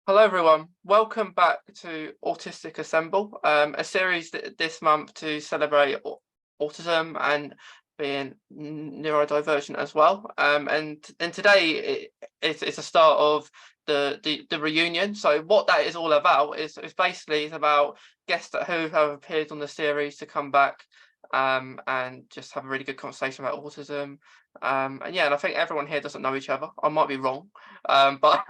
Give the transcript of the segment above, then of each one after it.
Hello everyone, welcome back to Autistic Assemble, a series this month to celebrate autism and being neurodivergent as well. And today it's a start of the reunion. So what that is all about is basically about guests who have appeared on the series to come back and just have a really good conversation about autism. And yeah, and I think everyone here doesn't know each other. I might be wrong, but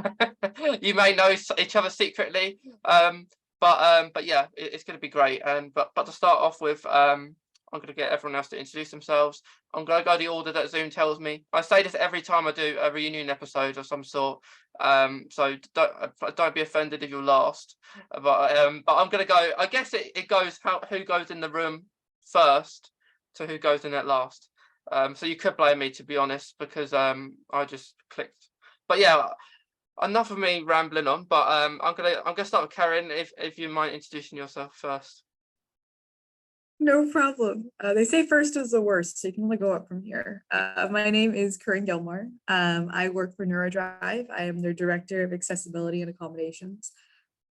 you may know each other secretly. But yeah, it's going to be great. But to start off with, I'm going to get everyone else to introduce themselves. I'm going to go the order that Zoom tells me. I say this every time I do a reunion episode of some sort. So don't be offended if you're last. But I'm going to go. I guess it goes who goes in the room first to who goes in at last. So you could blame me, to be honest, because I just clicked. But yeah, enough of me rambling on. But I'm gonna start with Carrin. If you mind introducing yourself first. No problem. They say first is the worst, so you can only go up from here. My name is Carrin Gilmore. I work for NeuroDrive. I am their Director of Accessibility and Accommodations.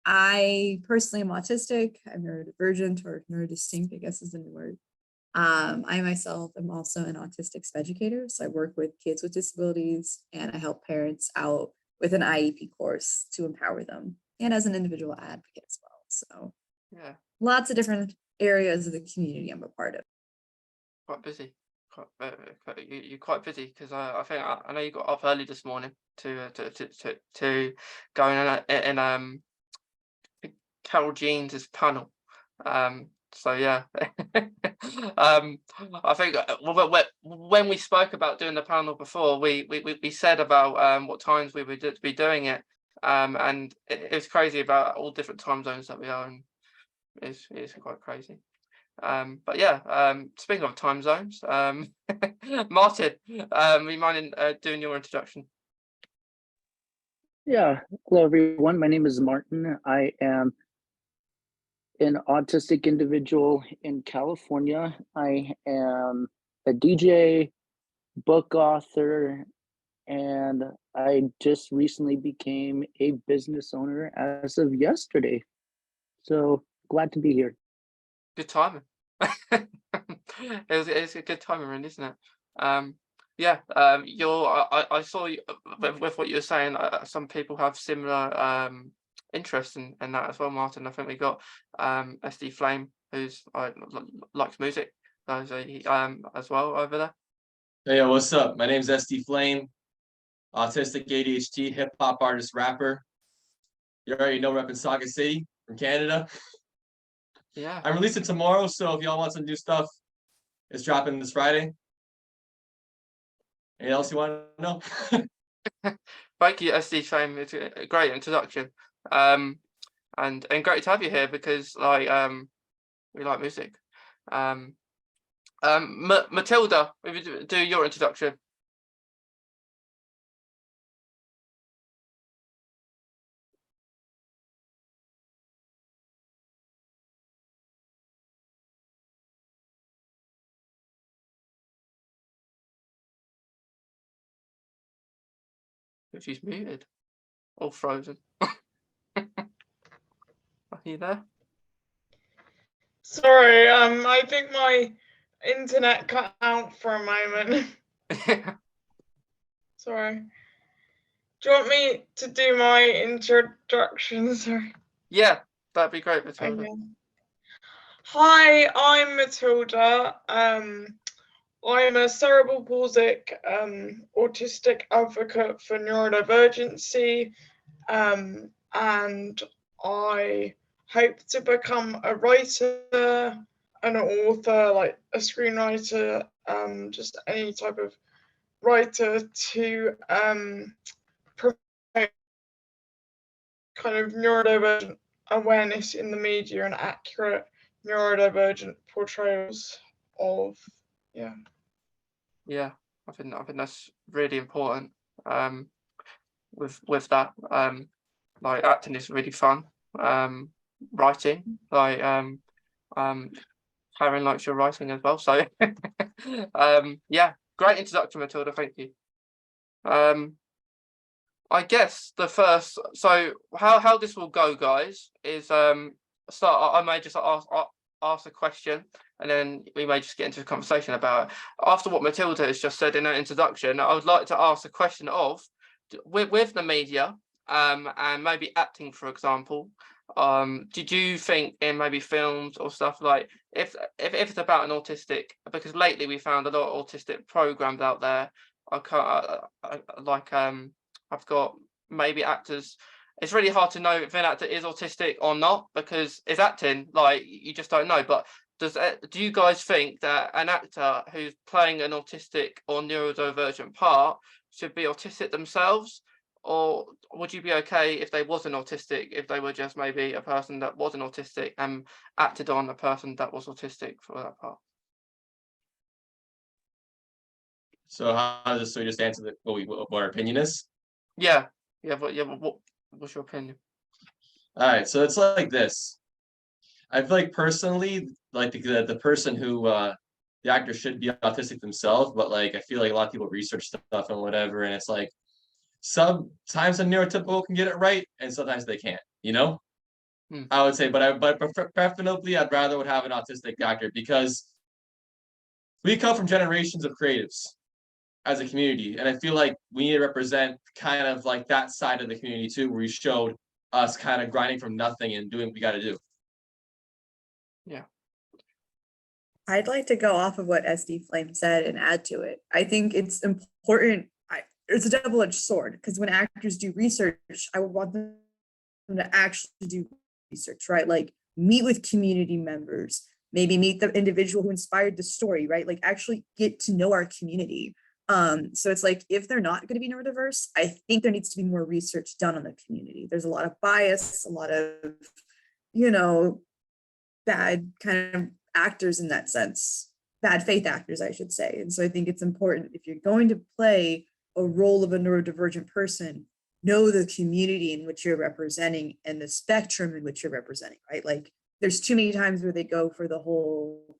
I personally am autistic. I'm neurodivergent or neurodistinct, I guess is the new word. I myself am also an autistic educator. So I work with kids with disabilities and I help parents out with an IEP course to empower them and as an individual advocate as well. So Yeah, lots of different areas of the community I'm a part of. quite busy. You're quite busy because I think I know you got up early this morning to go in Carol Jeans's panel. So yeah, I think when we spoke about doing the panel before, we said about what times we would be doing it, and it was crazy about all different time zones that we are in. It's quite crazy. But yeah, speaking of time zones, Martin, you mind doing your introduction? Yeah, hello everyone. My name is Martin. I am an autistic individual in California. I am a DJ, book author, and I just recently became a business owner as of yesterday. So glad to be here. Good timing. It's a good timing, really, isn't it? Yeah. I saw you with what you were saying. Some people have similar interests in that as well, Martin. I think we got S.D Flame, who's likes music, as well over there. Hey, what's up? My name's S.D Flame, autistic ADHD, hip hop artist, rapper. You already know, repping Saga City from Canada. Yeah. I'm releasing tomorrow, so if y'all want some new stuff, it's dropping this Friday. Anything else you want to know? Thank you, SD Flame. It's a great introduction. And great to have you here because we like music. Matilda, if you do your introduction. If she's muted or frozen. Are you there? Sorry, I think my internet cut out for a moment. Sorry. Do you want me to do my introduction? Sorry. Yeah, that'd be great, Matilda. Okay. Hi, I'm Matilda. I'm a cerebral palsic autistic advocate for neurodivergency, and I hope to become a writer, an author, like a screenwriter, just any type of writer to promote kind of neurodivergent awareness in the media and accurate neurodivergent portrayals of, yeah. Yeah, I think that's really important. With that, like acting is really fun. Writing, like Carrin likes your writing as well. So yeah, great introduction, Matilda. Thank you. I guess the first, so how this will go, guys, is I may just ask a question, and then we may just get into a conversation about it. After what Matilda has just said in her introduction, I would like to ask a question of with the media, and maybe acting, for example. Did you think in maybe films or stuff, like if it's about an autistic, because lately we found a lot of autistic programs out there. I can't like I've got maybe actors. It's really hard to know if an actor is autistic or not, because it's acting, like you just don't know. But do you guys think that an actor who's playing an autistic or neurodivergent part should be autistic themselves? Or would you be okay if they wasn't autistic, if they were just maybe a person that wasn't autistic and acted on a person that was autistic for that part? So how does this, so we just answer what our opinion is? Yeah, what's your opinion? All right, so it's like this. I feel like personally, like the person who the actor should be autistic themselves, but like I feel like a lot of people research stuff and whatever, and it's like sometimes a neurotypical can get it right, and sometimes they can't. You know, I would say, but preferably, I'd rather would have an autistic actor, because we come from generations of creatives as a community, and I feel like we need to represent kind of like that side of the community too, where we showed us kind of grinding from nothing and doing what we got to do. Yeah. I'd like to go off of what S.D Flame said and add to it. I think it's important. It's a double-edged sword, because when actors do research, I would want them to actually do research, right? Like meet with community members, maybe meet the individual who inspired the story, right? Like actually get to know our community. So it's like, if they're not going to be neurodiverse, I think there needs to be more research done on the community. There's a lot of bias, a lot of, bad kind of actors in that sense, bad faith actors, I should say. And so I think it's important, if you're going to play a role of a neurodivergent person, know the community in which you're representing and the spectrum in which you're representing, right? Like there's too many times where they go for the whole,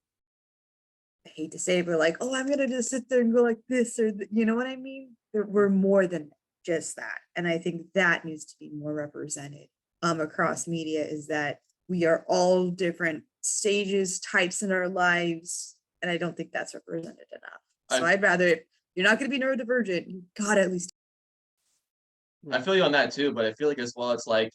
I hate to say it, but like, oh, I'm gonna just sit there and go like this, or you know what I mean? We're more than just that. And I think that needs to be more represented across media, is that we are all different stages, types in our lives, and I don't think that's represented enough. So I'd rather, if you're not going to be neurodivergent, you gotta at least. I feel you on that too, but I feel like as well, it's like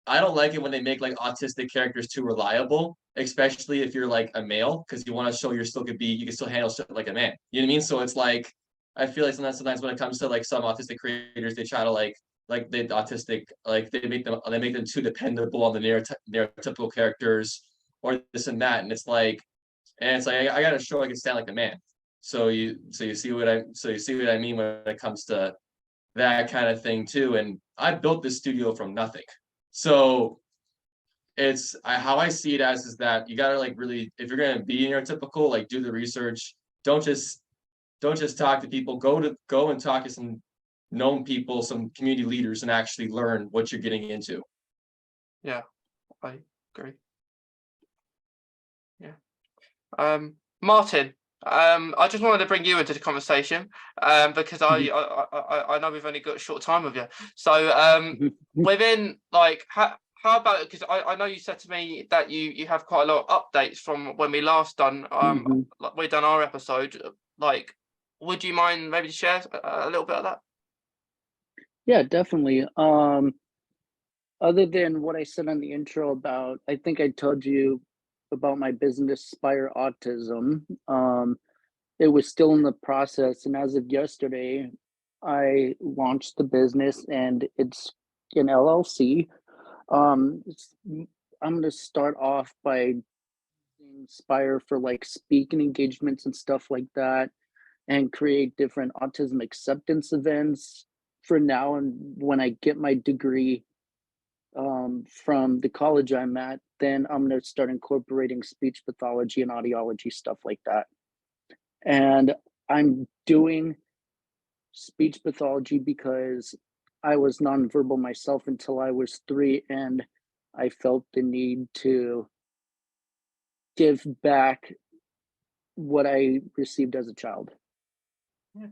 I don't like it when they make like autistic characters too reliable, especially if you're like a male, because you want to show you can still handle shit like a man. You know what I mean? So it's like I feel like sometimes when it comes to like some autistic creators, they try to like they autistic, like they make them too dependable on the neurotypical characters or this and that, and it's like I gotta show I can stand like a man. So you see what I mean when it comes to that kind of thing too. And I built this studio from nothing. So how I see it as is that you gotta like really, if you're gonna be neurotypical, like do the research. Don't just talk to people. Go and talk to some known people, some community leaders, and actually learn what you're getting into. Yeah, I agree. Yeah. Martin, I just wanted to bring you into the conversation, because I know we've only got a short time with you. So within like how about, because I know you said to me that you have quite a lot of updates from when we last done like we done our episode. Like, would you mind maybe share a little bit of that? Yeah, definitely. Other than what I said on the intro about, I think I told you about my business Spire Autism. It was still in the process, and as of yesterday, I launched the business, and it's an LLC. I'm gonna start off by using Spire for like speaking engagements and stuff like that, and create different autism acceptance events for now. And when I get my degree from the college I'm at, then I'm going to start incorporating speech pathology and audiology, stuff like that. And I'm doing speech pathology because I was nonverbal myself until I was 3, and I felt the need to give back what I received as a child. Yeah.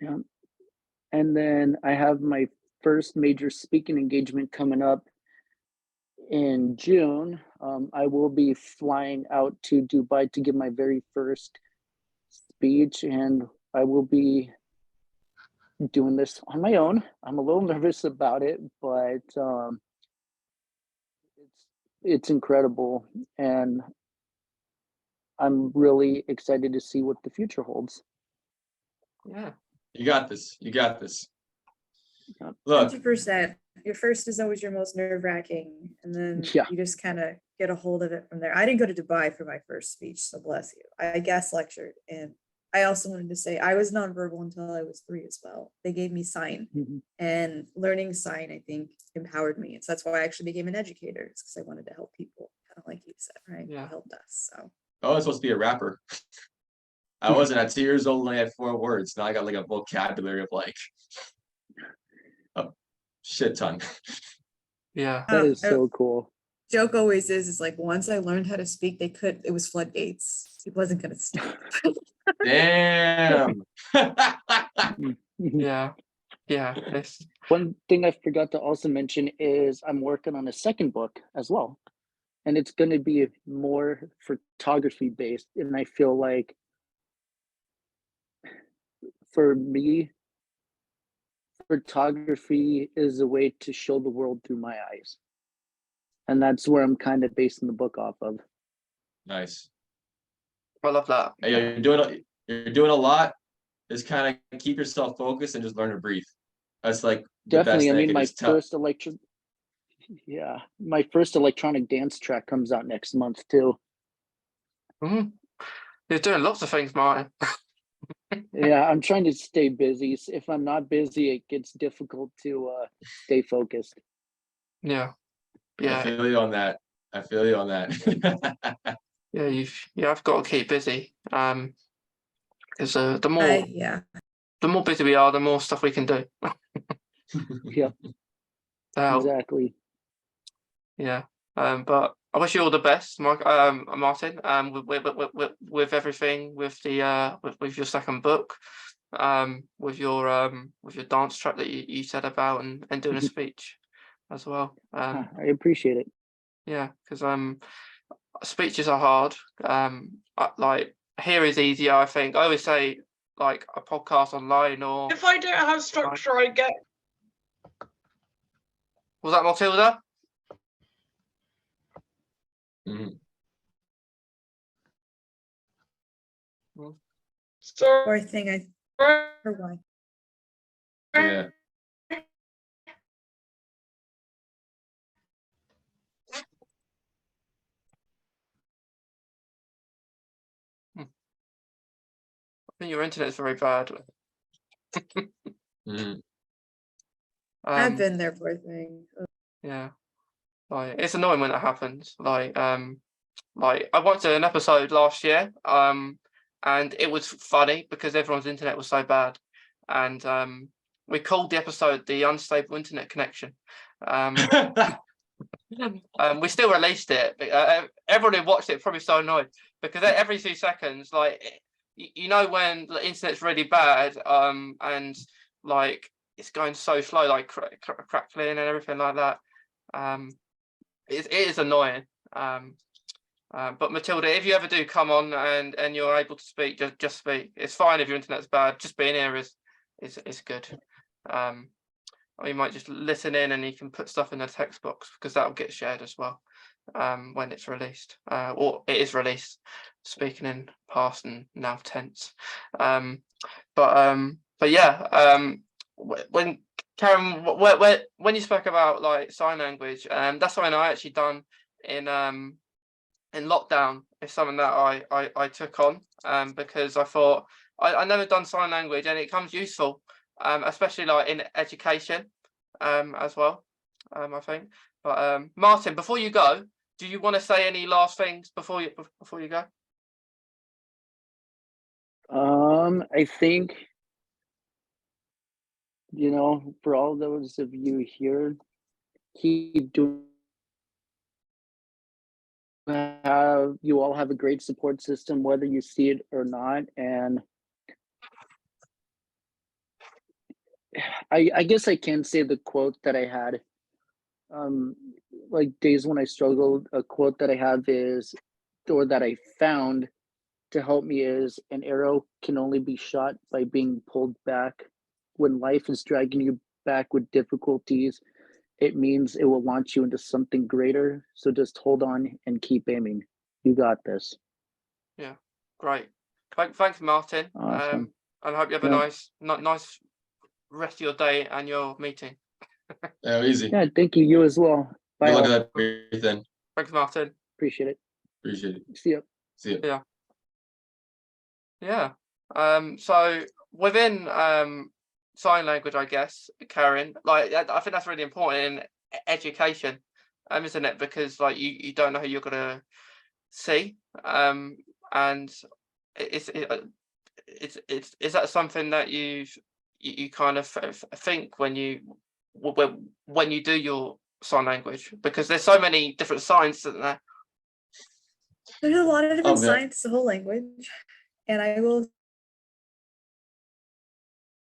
Yeah. And then I have my first major speaking engagement coming up in June. I will be flying out to Dubai to give my very first speech, and I will be doing this on my own. I'm a little nervous about it, but it's incredible, and I'm really excited to see what the future holds. Yeah. You got this. You got this. Look, 100%. Your first is always your most nerve-wracking, and then Yeah. you just kind of get a hold of it from there. I didn't go to Dubai for my first speech, so bless you. I guest lectured, and I also wanted to say I was nonverbal until I was 3 as well. They gave me sign, Mhm. and learning sign, I think, empowered me. And so that's why I actually became an educator, because I wanted to help people, kind of like you said, right? Yeah. You helped us. So I was supposed to be a rapper. I wasn't at 2 years old and I had 4 words. Now I got like a vocabulary of like a shit ton. Yeah. That is I- so cool. joke always is like once I learned how to speak, it was floodgates. It wasn't gonna stop. Damn. Yeah. Yeah. It's, One thing I forgot to also mention is I'm working on a second book as well. And it's going to be more photography based. And I feel like for me, photography is a way to show the world through my eyes. And that's where I'm kind of basing the book off of. Nice. I love that. Hey, you're doing a lot. Just kind of keep yourself focused and just learn to breathe. That's like the best Definitely. I thing mean, can my just tell. my first electronic dance track comes out next month too. Mhm. You're doing lots of things, Martin. Yeah, I'm trying to stay busy. If I'm not busy, it gets difficult to stay focused. Yeah. I Yeah. feel you on that. I feel you on that. Yeah. I've got to keep busy. Because the Yeah. more busy we are, the more stuff we can do. Yeah, So, exactly. yeah. But I wish you all the best, Martin. With everything, with the with your second book, with your dance track that you said about, and doing a speech as well. I appreciate it. Yeah, because speeches are hard. Like here is easier. I think I always say like a podcast online or If I don't have structure, I get was that Matilda? Mhm. so. Poor thing, I for one. Yeah. I think your internet's very bad. Mhm. I've been there, poor thing. Yeah, like it's annoying when it happens. Like I watched an episode last year, and it was funny because everyone's internet was so bad, and we called the episode the unstable internet connection. We still released it. Everyone who watched it probably so annoyed because every 2 seconds, like you know when the internet's really bad, and like it's going so slow, like crackling and everything like that. It is annoying. But Matilda, if you ever do come on and you're able to speak, just speak. It's fine if your internet's bad. Just being here is good. Or you might just listen in and you can put stuff in the text box because that'll get shared as well when it's released, or it is released. Speaking in past and now tense. But yeah. When Carrin, when you spoke about like sign language, that's something I actually done in lockdown. It's something that I took on because I thought I never done sign language and it comes useful, especially like in education as well, I think. But Martin, before you go, do you want to say any last things before you go? I think, for all those of you here, keep doing. You all have a great support system, whether you see it or not, and I guess I can say the quote that I had. Like days when I struggled, a quote that I have is, or that I found to help me is, an arrow can only be shot by being pulled back. When life is dragging you back with difficulties, it means it will launch you into something greater. So just hold on and keep aiming. You got this. Yeah, great. Thanks, Martin. Awesome. And I hope you have a Yeah. nice rest of your day and your meeting. Yeah, easy. Yeah, thank you. You as well. Bye. Good luck All. with everything. Thanks, Martin. Appreciate it. Appreciate it. See ya. See you. Yeah. So within sign language, I guess, Carrin, like I think that's really important in education, isn't it? Because like you don't know who you're gonna see, and is that something that you kind of think when you do your sign language, because there's so many different signs, isn't there? There's a lot of different yeah. signs to the whole language, and I will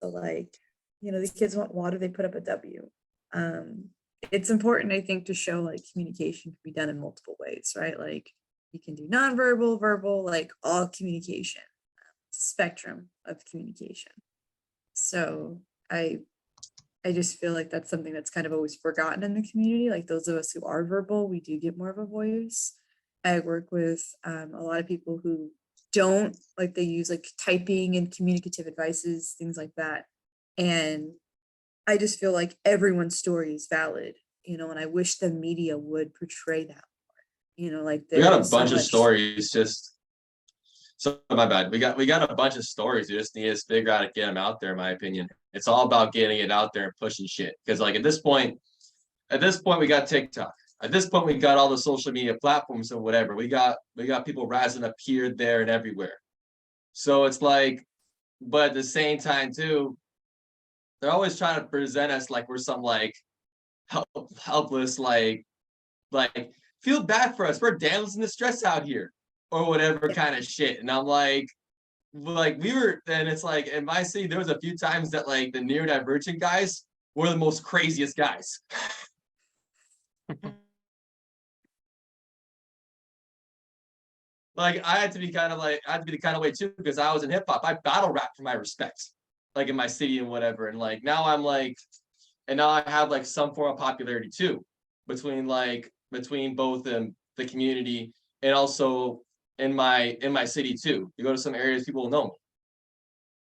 like, the kids want water, they put up a W. It's important, I think, to show like communication can be done in multiple ways, right? Like you can do nonverbal, verbal, like all communication, spectrum of communication. So I just feel like that's something that's kind of always forgotten in the community. Like those of us who are verbal, we do get more of a voice. I work with a lot of people who don't, like they use like typing and communicative advices, things like that. And I just feel like everyone's story is valid, and I wish the media would portray that more, like We got a there's so bunch of much- stories. So my bad. We got a bunch of stories. We just need to figure out how to get them out there. In my opinion, it's all about getting it out there and pushing shit. Because like at this point, we got TikTok. At this point, we got all the social media platforms and whatever. We got people rising up here, there, and everywhere. So it's like, but at the same time too, they're always trying to present us like we're some like helpless, like feel bad for us. We're damsels in distress out here, or whatever kind of shit. And I'm like we were, and it's like in my city, there was a few times that like the neurodivergent guys were the most craziest guys. Like I had to be the kind of way too, because I was in hip hop. I battle rap for my respect, like in my city and whatever. And like now I'm like, and now I have like some form of popularity too, between both the community and also in my city too. You go to some areas, people will know me.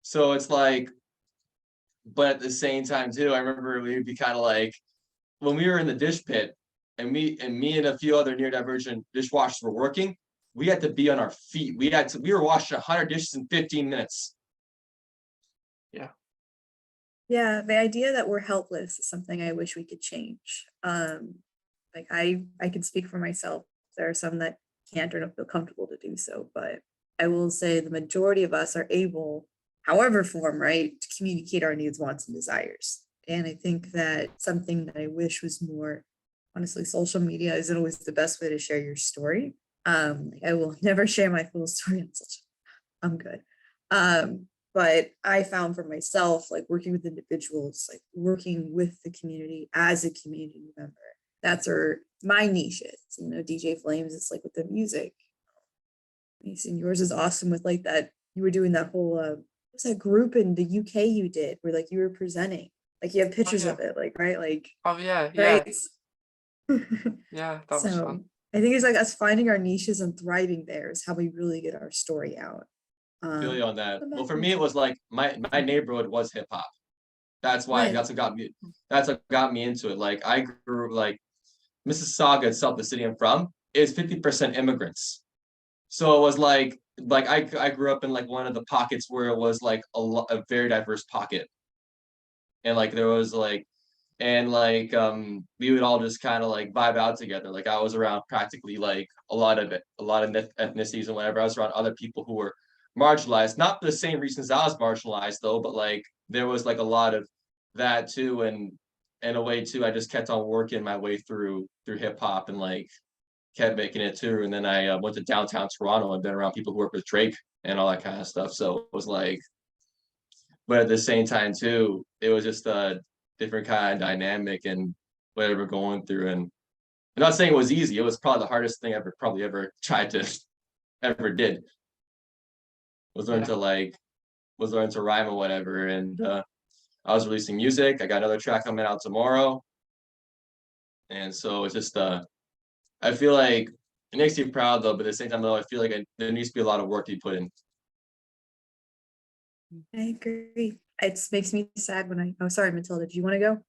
So it's like, but at the same time too, I remember we would be kind of like when we were in the dish pit, and me and a few other neurodivergent dishwashers were working. We had to be on our feet. We were washing 100 dishes in 15 minutes. Yeah, the idea that we're helpless is something I wish we could change. Like I can speak for myself. There are some that can't or don't feel comfortable to do so, but I will say the majority of us are able, however form, right, to communicate our needs, wants, and desires. And I think that something that I wish was more, honestly, social media isn't always the best way to share your story. I will never share my full story on social. I'm good. But I found for myself, like working with individuals, like working with the community as a community member, that's where my niche is. DJ Flames, it's like with the music. And yours is awesome with like that. You were doing that whole, what was that group in the UK you did where like you were presenting, like you have pictures of it, like, right? Like, oh yeah, right? Yeah, that was fun. I think it's like us finding our niches and thriving there is how we really get our story out. Feel you on that. Well, for me, it was like my neighborhood was hip hop. That's why that's what got me into it. Like I grew like Mississauga itself, the city I'm from, is 50% immigrants. So it was like I grew up in like one of the pockets where it was like a very diverse pocket, and like there was like, and like we would all just kind of like vibe out together. Like I was around practically like a lot of ethnicities and whatever. I was around other people who were marginalized, not for the same reasons I was marginalized though, but like there was like a lot of that too, and in a way too, I just kept on working my way through hip hop and like kept making it too. And then I went to downtown Toronto and been around people who work with Drake and all that kind of stuff. So it was like but at the same time too, it was just a different kind of dynamic and whatever we're going through. And I'm not saying it was easy. It was probably the hardest thing I probably ever tried to ever did. Was learn to rhyme or whatever. And I was releasing music. I got another track coming out tomorrow. And so it's just I feel like it makes you proud though, but at the same time though, I feel like there needs to be a lot of work to be put in. I agree. It makes me sad when oh, sorry, Matilda, do you want to go?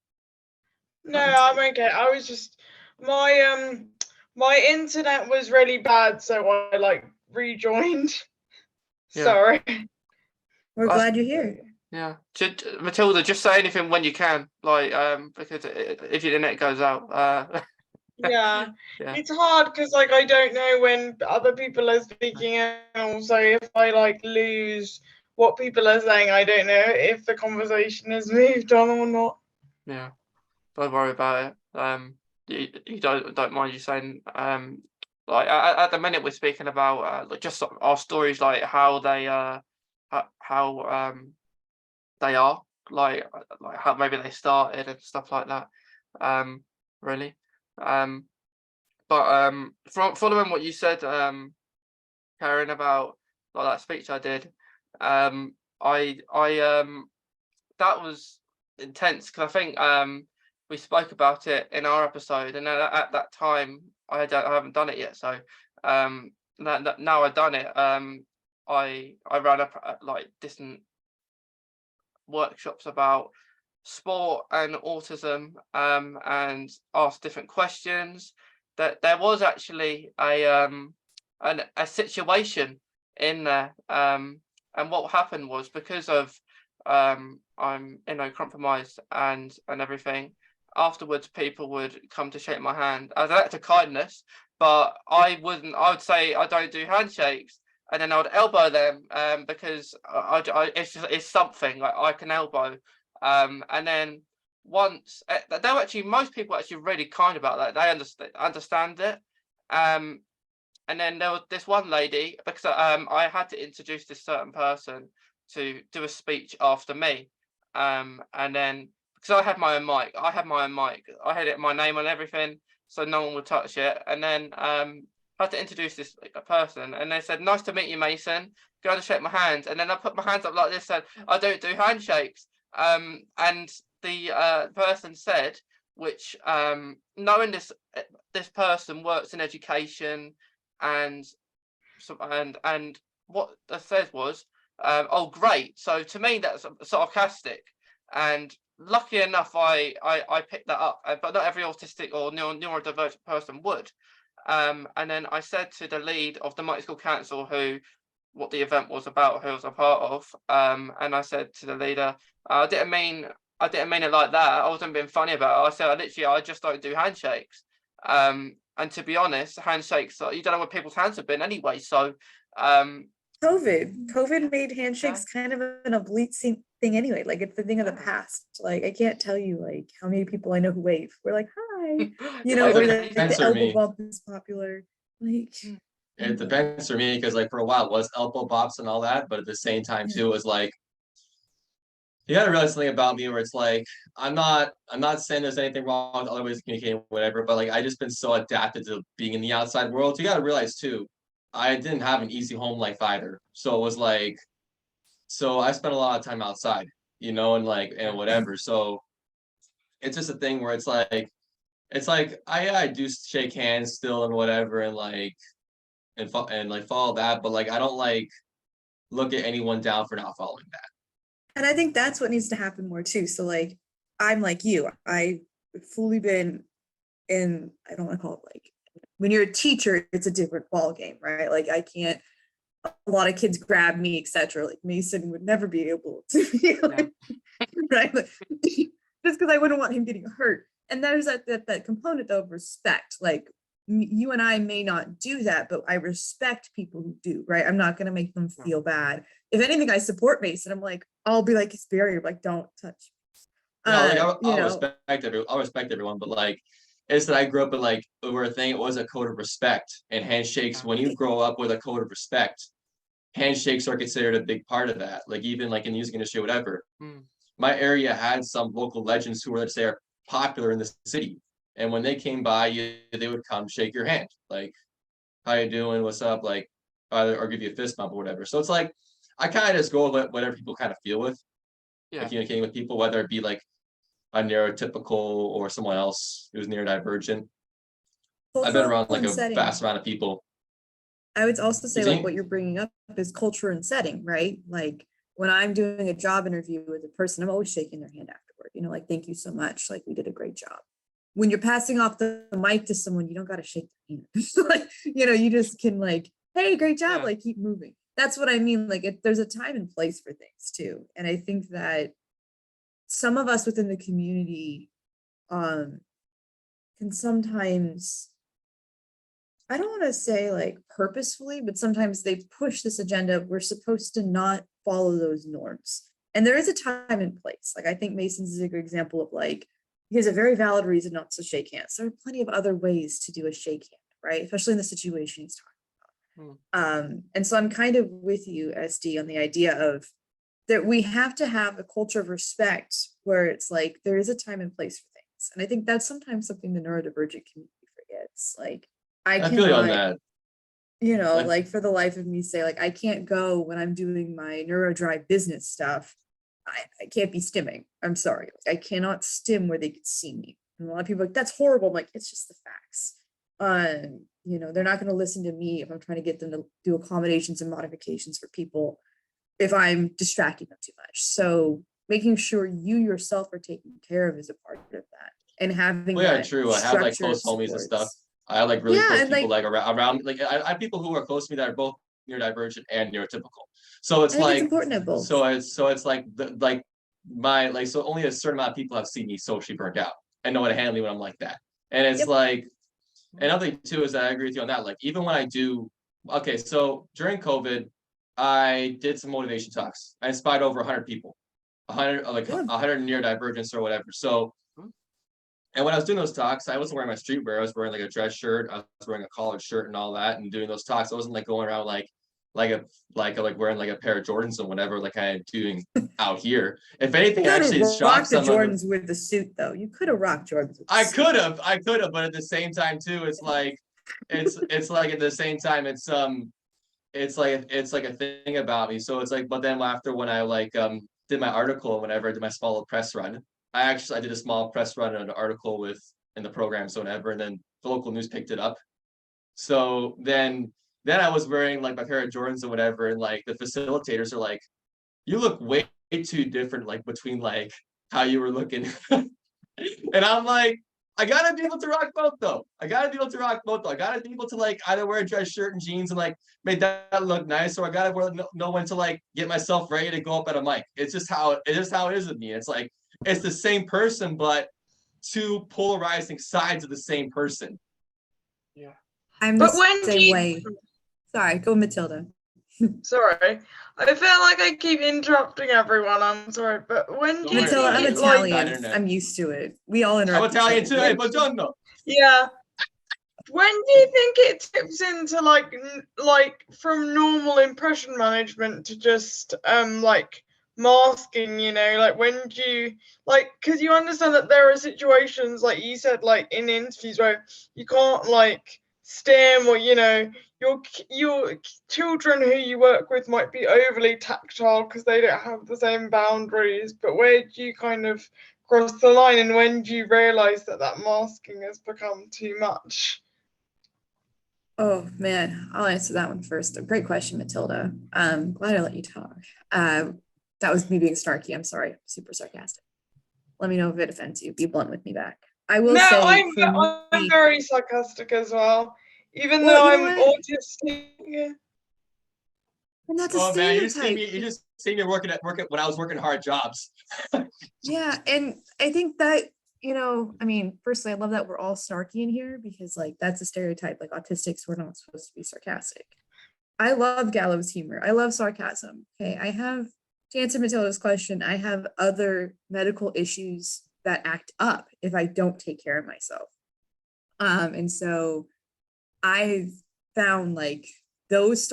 No, I'm okay. I was just my internet was really bad, so I like rejoined. Yeah. Sorry. We're That's- glad you're here. Yeah, Matilda, just say anything when you can, like because if your internet goes out, Yeah. Yeah. It's hard because like I don't know when other people are speaking, and also if I like lose what people are saying, I don't know if the conversation has moved on or not. Yeah, don't worry about it. You don't mind you saying like at the minute we're speaking about like just our stories, like how they how they are, like how maybe they started and stuff like that. Really. But from following what you said, Carrin, about like that speech I did, I that was intense because I think we spoke about it in our episode, and at that time I haven't done it yet. So now I've done it. I ran up like different workshops about sport and autism, and asked different questions. That there was actually a situation in there, and what happened was because of I'm compromised and everything. Afterwards, people would come to shake my hand as an act of kindness, but I would say I don't do handshakes, and then I would elbow them because it's something like I can elbow, and then once they were actually, most people actually really kind about that. They understand it. And then there was this one lady, because I had to introduce this certain person to do a speech after me, and then because I had my own mic, I had it my name on everything, so no one would touch it. And then I had to introduce this person, and they said, "Nice to meet you, Mason. Go and shake my hand." And then I put my hands up like this, said, "I don't do handshakes." And the person said, which knowing this person works in education, and what they said was, "Oh, great." So to me, that's sarcastic, and lucky enough, I picked that up. But not every autistic or neurodivergent person would. And then I said to the lead of the multi-school council, what the event was about, who I was a part of, and I said to the leader, I didn't mean it like that. I wasn't being funny about it. I said, I just don't do handshakes. And to be honest, handshakes, you don't know where people's hands have been anyway. So, COVID made handshakes kind of an oblique thing anyway. Like it's the thing of the past. Like I can't tell you like how many people I know who wave. We're like, hi, or the elbow bump is popular. Like it depends for me because like for a while it was elbow bops and all that, but at the same time too, it was like you gotta realize something about me where it's like I'm not saying there's anything wrong with other ways of communicating, whatever, but like I just been so adapted to being in the outside world. So you gotta realize too, I didn't have an easy home life either. So it was like, so I spent a lot of time outside, and whatever. So it's just a thing where it's like I do shake hands still and whatever, and follow that, but like I don't like look at anyone down for not following that. And I think that's what needs to happen more too. So like I'm like you, I've fully been in, I don't want to call it like when you're a teacher, it's a different ball game, right? Like I can't, a lot of kids grab me, etc. Like Mason would never be able to be like, right? Like, just because I wouldn't want him getting hurt. And there's that component though of respect. Like you and I may not do that, but I respect people who do, right? I'm not going to make them feel bad. If anything, I support Mason. I'm like, I'll be like his barrier, like don't touch. I'll respect everyone, but like it's that I grew up in like where a thing, it was a code of respect, and handshakes. When you grow up with a code of respect, handshakes are considered a big part of that. Like even like in the music industry, whatever. Mm. My area had some local legends who were, let's say, are popular in the city. And when they came by, they would come shake your hand, like, how you doing? What's up? Like, or give you a fist bump or whatever. So it's like, I kind of just go with whatever people kind of feel with, Yeah. like communicating with people, whether it be like a neurotypical or someone else who's neurodivergent. I've been around like a vast amount of people. I would also say You like think? what you're bringing up is culture and setting, right? Like when I'm doing a job interview with a person, I'm always shaking their hand afterward, you know, like, thank you so much. Like we did a great job. When you're passing off the mic to someone, you don't got to shake their hand. Like, you know, you just can like, hey, great job. Yeah. Like keep moving. That's what I mean. Like there's a time and place for things too. And I think that some of us within the community can sometimes, I don't want to say like purposefully, but sometimes they push this agenda. We're supposed to not follow those norms. And there is a time and place. Like I think Mason's is a good example of like, he has a very valid reason not to shake hands. There are plenty of other ways to do a shake hand, right? Especially in the situation he's talking about. And so I'm kind of with you, SD, on the idea of that we have to have a culture of respect where it's like, there is a time and place for things. And I think that's sometimes something the neurodivergent community forgets. Like, I feel you on that. You know, like for the life of me say, like, I can't go when I'm doing my NeuroDrive business stuff. I can't be stimming. I'm sorry. Like, I cannot stim where they could see me. And a lot of people are like, that's horrible. I'm like, it's just the facts. You know, they're not going to listen to me if I'm trying to get them to do accommodations and modifications for people if I'm distracting them too much. So making sure you yourself are taken care of is a part of that. And having Well, yeah, true. I have like close homies and stuff. I have like really close people like around like I have people who are close to me that are both neurodivergent and neurotypical. So it's like it's important to both. So it's like like my like so only a certain amount of people have seen me socially burnt out and know how to handle me when I'm like that. And it's like another thing too is that I agree with you on that. Like even when I do okay, so during COVID, I did some motivation talks. I inspired over 100 people, 100 like 100 neurodivergents or whatever. So. And when I was doing those talks, I wasn't wearing my streetwear. I was wearing like a dress shirt. I was wearing a collared shirt and all that, and doing those talks. I wasn't like going around like wearing like a pair of Jordans or whatever, like I'm doing out here. If anything, actually, it shocked the Jordans with the suit, though. You could have rocked Jordans. I could have, but at the same time, too, it's like, it's like at the same time, it's like a thing about me. So it's like, but then after when I like did my article, whenever I did my small press run. I did a small press run on an article in the program, so whatever, and then the local news picked it up. So then I was wearing like my pair of Jordans or whatever, and like the facilitators are like, "You look way too different, like between like how you were looking," and I'm like, I gotta be able to rock both though. I gotta be able to like either wear a dress shirt and jeans and like make that look nice, or I gotta know when to like get myself ready to go up at a mic. It's just how it is with me. It's like. It's the same person, but two polarizing sides of the same person. Yeah. I'm the same way. Sorry, go Matilda. Sorry. I feel like I keep interrupting everyone. I'm sorry, but when do you Matilda, I'm think, Italian. I'm used to it. We all interrupt. I'm Italian too. Hey, buongiorno. Yeah. When do you think it tips into like from normal impression management to just like masking, you know, like when do you like, because you understand that there are situations like you said, like in interviews where you can't like stim, or you know, your children who you work with might be overly tactile because they don't have the same boundaries, but where do you kind of cross the line, and when do you realize that masking has become too much? Oh man, I'll answer that one first. Great question, Matilda. Glad I let you talk. That was me being snarky. I'm sorry, super sarcastic. Let me know if it offends you. Be blunt with me back. I will say I'm very sarcastic as well, even though I'm autistic. Yeah. And that's a stereotype. Man, you just see me working when I was working hard jobs. Yeah, and I think that, you know, I mean, firstly, I love that we're all snarky in here because like that's a stereotype. Like autistics, we're not supposed to be sarcastic. I love gallows humor. I love sarcasm. Okay, to answer Matilda's question, I have other medical issues that act up if I don't take care of myself. And so I've found like those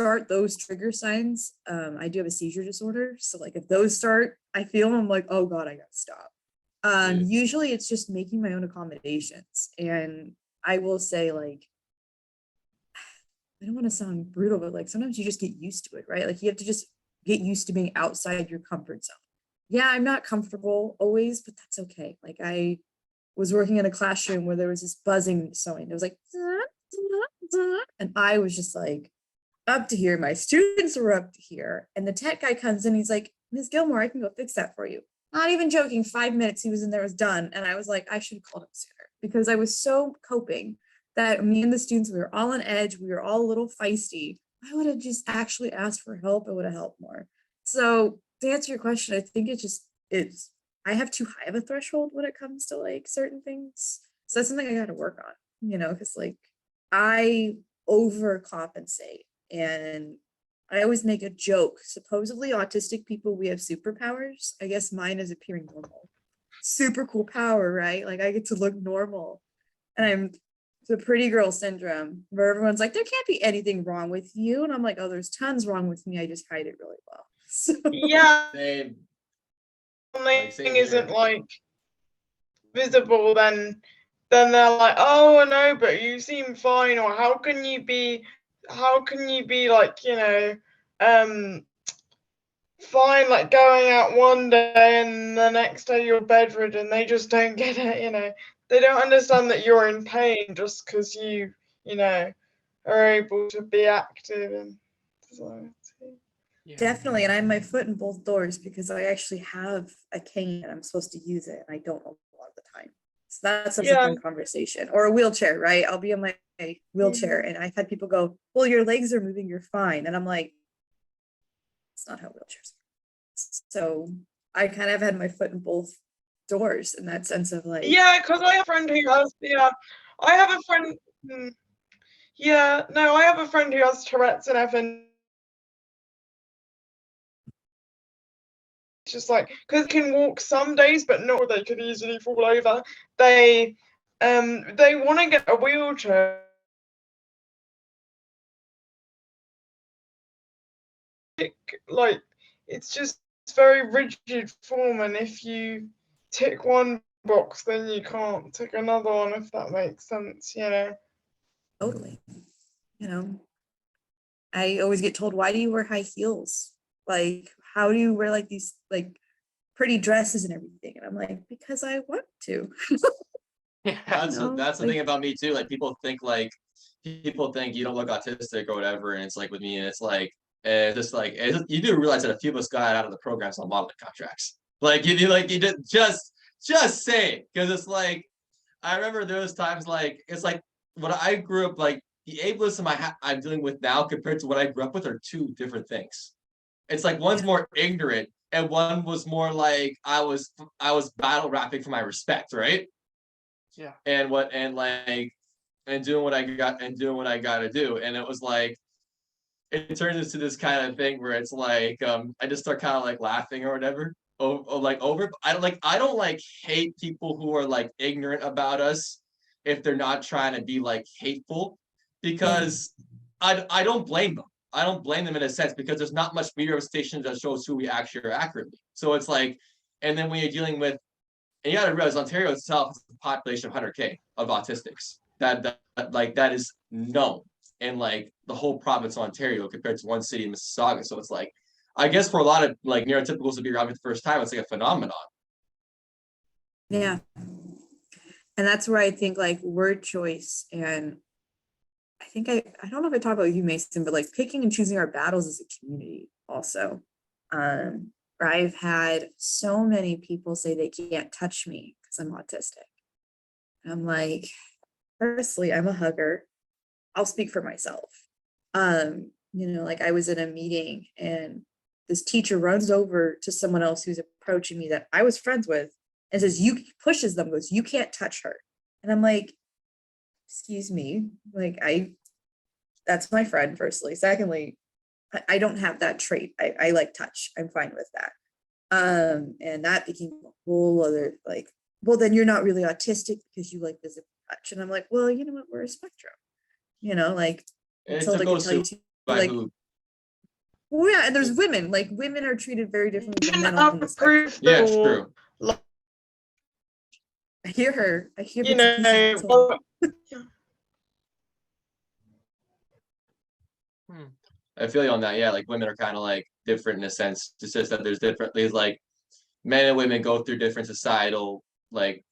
trigger signs, I do have a seizure disorder. So like if those start, I feel I'm like, oh God, I gotta stop. Usually it's just making my own accommodations. And I will say, like, I don't want to sound brutal, but like sometimes you just get used to it, right? Like you have to just get used to being outside your comfort zone. Yeah, I'm not comfortable always, but that's okay. Like I was working in a classroom where there was this buzzing sewing. It was like, and I was just like up to here. My students were up to here. And the tech guy comes in, he's like, Ms. Gilmore, I can go fix that for you. Not even joking, 5 minutes he was in there, was done. And I was like, I should have called him sooner because I was so coping that me and the students, we were all on edge. We were all a little feisty. I would have just actually asked for help. It would have helped more. So to answer your question, I think I have too high of a threshold when it comes to like certain things. So that's something I got to work on, because like I overcompensate and I always make a joke. Supposedly autistic people, we have superpowers. I guess mine is appearing normal. Super cool power, right? Like I get to look normal. And I'm the pretty girl syndrome where everyone's like, there can't be anything wrong with you. And I'm like, oh, there's tons wrong with me. I just hide it really well. So, Yeah, Same. something isn't like visible, then they're like, oh no, but you seem fine, or how can you be like, fine, like going out one day and the next day you're bedridden. They just don't get it, they don't understand that you're in pain just because you are able to be active in society. Yeah. definitely. And I have my foot in both doors because I actually have a cane and I'm supposed to use it. And I don't a lot of the time. So that's such a fun conversation. Or a wheelchair, right? I'll be in my wheelchair and I've had people go, well, your legs are moving, you're fine. And I'm like, it's not how wheelchairs work. So I kind of had my foot in both doors in that sense of like, yeah, because I have a friend who has I have a friend I have a friend who has Tourette's and everything. Just like, because they can walk some days but not, they could easily fall over. They want to get a wheelchair, like it's just very rigid form, and if you tick one box then you can't tick another one, if that makes sense. totally. I always get told, why do you wear high heels? Like, how do you wear like these like pretty dresses and everything? And I'm like, because I want to. Yeah. That's the thing about me too. Like people think you don't look autistic or whatever, and it's like with me, and it's like you do realize that a few of us got out of the programs on modeling contracts. Like you just say it, because it's like I remember there was times like it's like when I grew up, like the ableism I'm dealing with now compared to what I grew up with are two different things. It's like one's more ignorant and one was more like I was battle rapping for my respect, right? Yeah. And doing what I got to do. And it was like it turns into this kind of thing where it's like I just start kind of like laughing or whatever. I don't like hate people who are like ignorant about us if they're not trying to be like hateful, because I don't blame them. I don't blame them in a sense, because there's not much media representation that shows who we actually are accurately. So it's like, and then when you're dealing with, and you gotta realize Ontario itself has a population of 100K of autistics. That is known in like the whole province of Ontario compared to one city in Mississauga. So it's like, I guess for a lot of like neurotypicals to be around for the first time, it's like a phenomenon. Yeah. And that's where I think like word choice, and I think I don't know if I talk about you, Mason, but like picking and choosing our battles as a community also. I've had so many people say they can't touch me because I'm autistic. I'm like, firstly, I'm a hugger. I'll speak for myself. Like I was in a meeting and this teacher runs over to someone else who's approaching me that I was friends with and says, pushes them, goes, you can't touch her. And I'm like, excuse me, like that's my friend, firstly. Secondly, I don't have that trait. I like touch. I'm fine with that. And that became a whole other like, well, then you're not really autistic because you like physical touch. And I'm like, well, you know what? We're a spectrum. Like It's Matilda can tell you by like, who? well, yeah, and there's women, like women are treated very differently than men Shouldn't on have the spectrum. proof Yeah, or, true. like, I hear her. I hear you bits and pieces know, of Matilda. I feel you on that. Yeah, like women are kind of like different in a sense. It's just that there's like men and women go through different societal like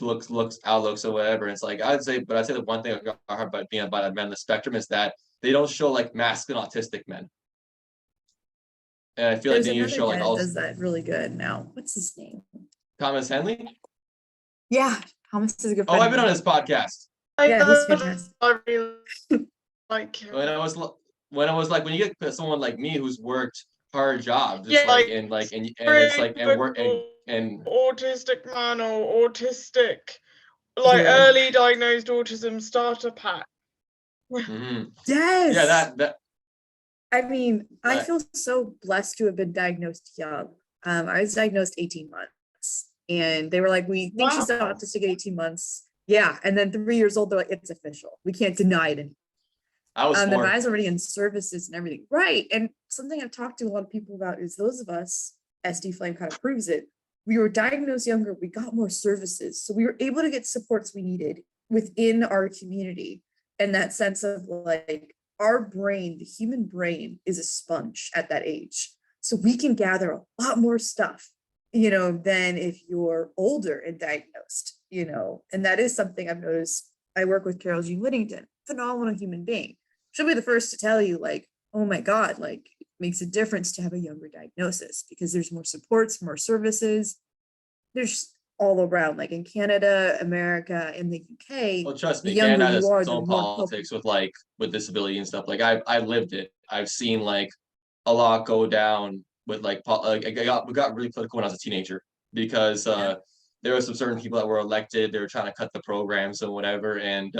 looks outlooks or whatever. It's like I'd say the one thing about being about a man on the spectrum is that they don't show like masculine autistic men. And I feel like There's they need to another show guy like that all does that really good now. What's his name? Thomas Henley. Yeah, Thomas is a good Oh, friend I've of been on mine. his podcast. Yeah, he's fantastic. I really like him. When I was like when you get someone like me who's worked hard jobs, it's Yeah, like like, and it's like and work and autistic man or autistic, like Yeah. early diagnosed autism starter pack. mhm. Yes. Yeah, that I mean, I Right. feel so blessed to have been diagnosed young. I was diagnosed 18 months, and they were like, "We think she's Wow. autistic at 18 months." Yeah, and then 3 years old, they're like, "It's official. We can't deny it anymore." I was And four. I was already in services and everything, right? And something I've talked to a lot of people about is those of us, SD Flame kind of proves it. We were diagnosed younger. We got more services, so we were able to get supports we needed within our community. And that sense of like our brain, the human brain, is a sponge at that age, so we can gather a lot more stuff, than if you're older and diagnosed, and that is something I've noticed. I work with Carol Jean Whittington, phenomenal human being. She'll be the first to tell you, like, oh my God, like, it makes a difference to have a younger diagnosis because there's more supports, more services. There's all around, like in Canada, America, in the UK, Well, trust the me, younger Canada has you are, its the own more help. politics with disability and stuff. Like I've lived it. I've seen like a lot go down with like we got really political when I was a teenager because there were some certain people that were elected. They were trying to cut the programs and whatever, and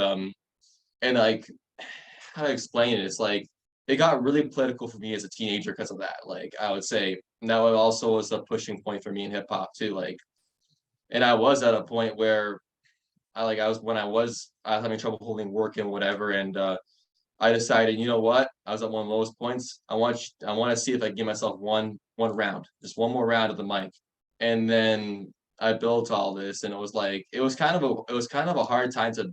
like how to explain it. It's like it got really political for me as a teenager because of that. Like I would say now it also was a pushing point for me in hip hop too. Like, and I was at a point where I was having trouble holding work and whatever, and I decided, you know what? I was at one of those points. I want to see if I can give myself one round, just one more round of the mic, and then I built all this, and it was kind of a hard time to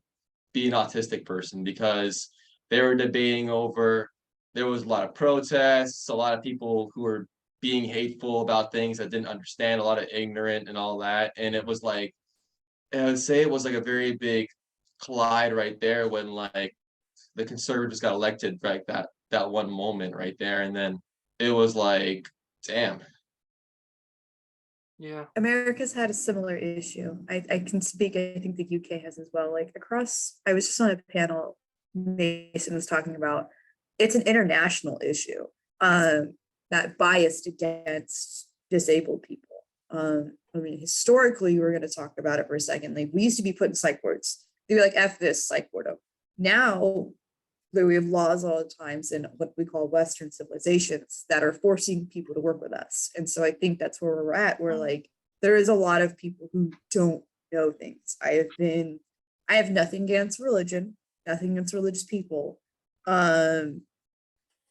be an autistic person because they were debating over. There was a lot of protests, a lot of people who were being hateful about things that didn't understand, a lot of ignorant and all that, and it was like I would say it was like a very big collide right there when like the conservatives got elected right that one moment right there, and then it was like, damn. Yeah. America's had a similar issue. I can speak, I think the UK has as well. Like across, I was just on a panel Mason was talking about, it's an international issue, that biased against disabled people. I mean, historically, we're going to talk about it for a second. Like we used to be put in psych wards. They'd be like, F this psych ward. Now we have laws all the times in what we call Western civilizations that are forcing people to work with us. And so I think that's where we're at. We're like, there is a lot of people who don't know things. I have nothing against religion, nothing against religious people. And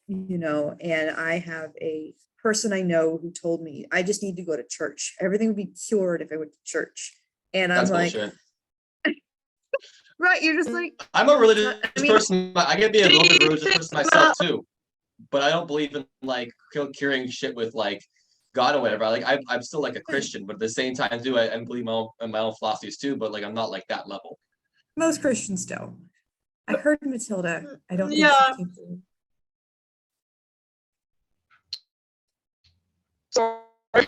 I have a person I know who told me I just need to go to church. Everything would be cured if I went to church. And That's I'm like, bullshit. right, you're just like, I'm a religious I mean, person. I can be a little bit religious person myself too, but I don't believe in like curing shit with like God or whatever. Like I'm still like a Christian, but at the same time too, I believe in my own philosophies too. But like I'm not like that level. most Christians don't. I heard Matilda. I don't think Yeah. she came through. Sorry.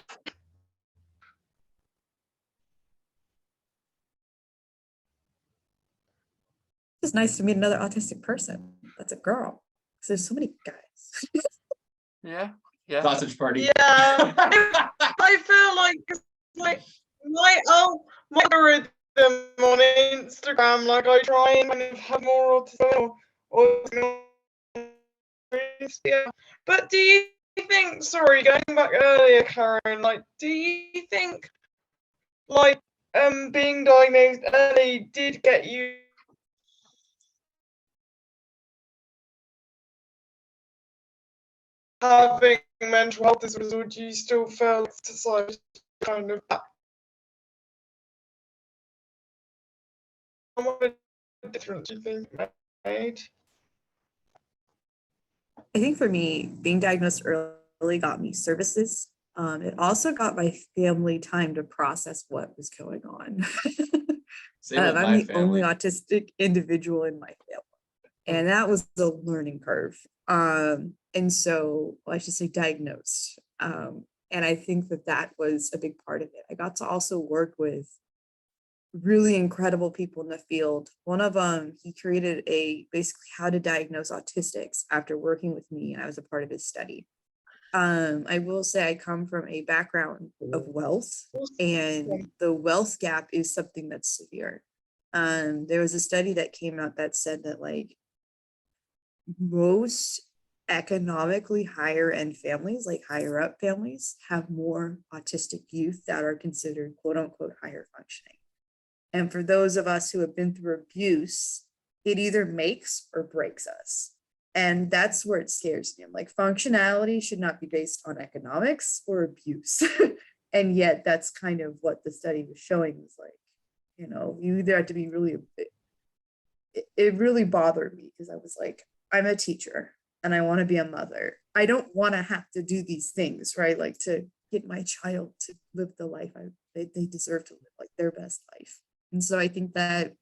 It's nice to meet another autistic person. That's a girl. Because there's so many guys. Yeah. Yeah. Sausage party. Yeah. I feel like my algorithm on Instagram, like I try and kind of have more autism or yeah. But do you think, sorry, going back earlier, Karen, like, do you think like being diagnosed early did get you having mental health disorders, or do you still feel like society kind of what difference do you think it made? I think for me, being diagnosed early got me services. It also got my family time to process what was going on. Same with I'm my the only family. autistic individual in my family, and that was a learning curve. And so, well, I should say diagnosed. And I think that that was a big part of it. I got to also work with really incredible people in the field. One of them, he created a basically how to diagnose autistics after working with me, and I was a part of his study. I will say I come from a background of wealth, and the wealth gap is something that's severe. There was a study that came out that said that like most economically higher end families, like higher up families, have more autistic youth that are considered quote unquote higher functioning. And for those of us who have been through abuse, it either makes or breaks us. And that's where it scares me. I'm like, functionality should not be based on economics or abuse. And yet that's kind of what the study was showing, was like, you know, you either have to be really, it really bothered me because I was like, I'm a teacher and I want to be a mother. I don't want to have to do these things, right? Like to get my child to live the life they deserve to live, like their best life. And so I think that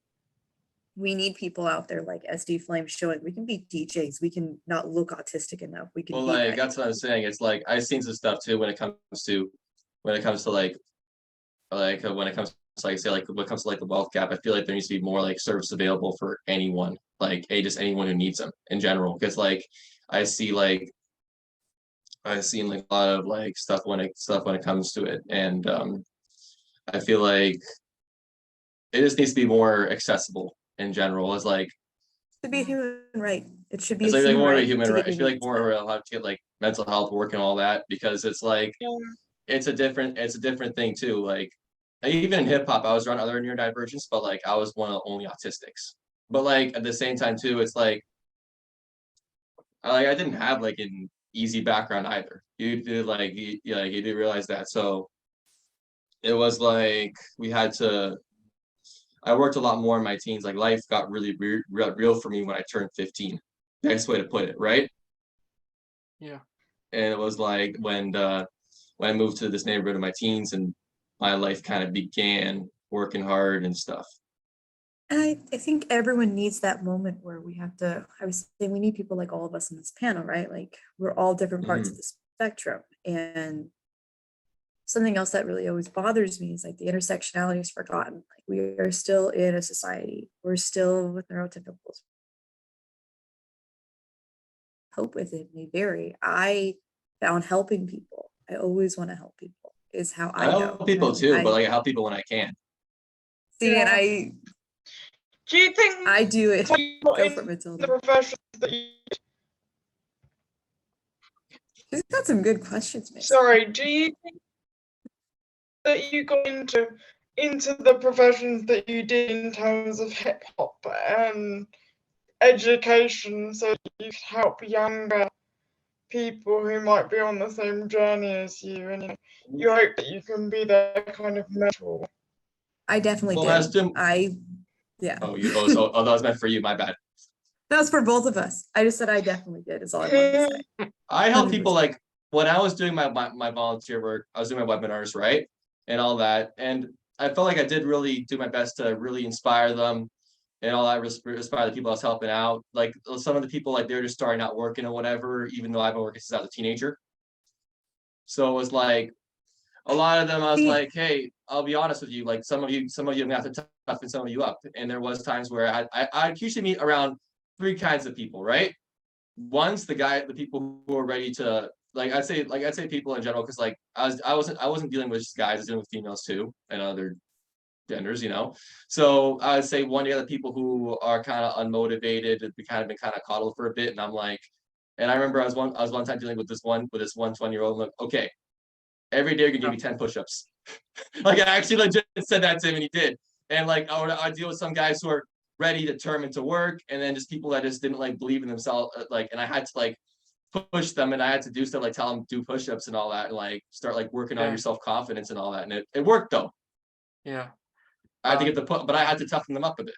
we need people out there like S.D Flame showing we can be DJs. We can not look autistic enough. We can Well, be like that's what I'm saying. It's like I've seen some stuff too when it comes to when it comes to like when it comes to like say like when it comes to like the wealth gap. I feel like there needs to be more like service available for anyone, like just anyone who needs them in general. Because like I see like I've seen like a lot of like stuff when it comes to it, and I feel like it just needs to be more accessible in general. It's like to be a human right. It should be it's a like human more of a right human to right. get I your feel like needs more met. of how to get like mental health work and all that, because it's like it's a different thing too. Like even in hip hop, I was around other neurodivergents, but like I was one of the only autistics. But like at the same time too, it's like I didn't have like an easy background either. You did like you did realize that. So it was like we had to. I worked a lot more in my teens. Like life got really real for me when I turned 15. Nice way to put it, right? Yeah. And it was like when I moved to this neighborhood in my teens and my life kind of began working hard and stuff. And I think everyone needs that moment where we have to, I was saying we need people like all of us in this panel, right? Like we're all different parts of the spectrum. And something else that really always bothers me is like the intersectionality is forgotten. Like we are still in a society. We're still with neurotypicals. Cope with it may vary. I found helping people. I always want to help people is how I I go. help people too, but like I help people when I can. See, Yeah. and Do you think I do it. people Go in for it, the Matilda. professions that you, She's got some good questions, Mason. sorry, do you think that you got into the professions that you did in terms of hip hop and education so you could help younger people who might be on the same journey as you, and you hope that you can be their kind of mentor? I definitely Well, did. as Jim, Yeah. oh, that was meant for you. My bad. That was for both of us. I just said I definitely did, is all I wanted to say. I help 100%. people like when I was doing my volunteer work, I was doing my webinars, right? And all that. And I felt like I did really do my best to really inspire them and all that, inspire the people I was helping out. Like some of the people, like they're just starting out working or whatever, even though I've been working since I was a teenager. So it was like a lot of them, I was like, hey, I'll be honest with you, like some of you I'm gonna have to toughen some of you up. And there was times where I'd usually meet around three kinds of people, right? One's the people who are ready to I'd say people in general, because like I wasn't dealing with just guys, I was dealing with females too and other genders, you know. So I would say one of the other people who are kind of unmotivated, we kind of been kind of coddled for a bit, and I'm like, and I remember I was one time dealing with this one 20-year-old. I'm like, okay, every day you're gonna give me 10 push-ups. Like I actually legit said that to him, and he did. And like I deal with some guys who are ready, determined to work, and then just people that just didn't like believe in themselves, like, and I had to like push them, and I had to do stuff like tell them do push-ups and all that, and like start like working on Yeah. your self-confidence and all that, and it worked though. Yeah. I had to get the but I had to toughen them up a bit.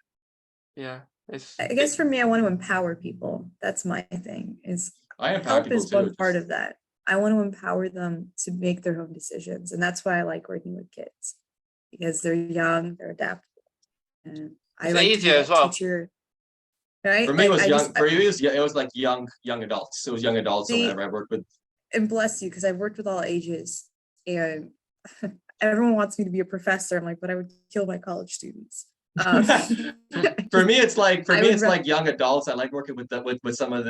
Yeah. It's I guess for me, I want to empower people. That's my thing. Is I empower help people is too. one part of that. I want to empower them to make their own decisions, and that's why I like working with kids, because they're young, they're adaptable, and I It's like to be easier that as well. teacher. Right? For me, it was I young. just- For you, it was like young adults. It was young adults. See- Whenever I worked with. and bless you, because I've worked with all ages, and everyone wants me to be a professor. I'm like, but I would kill my college students. For me, it's like I would like young adults. I like working with some of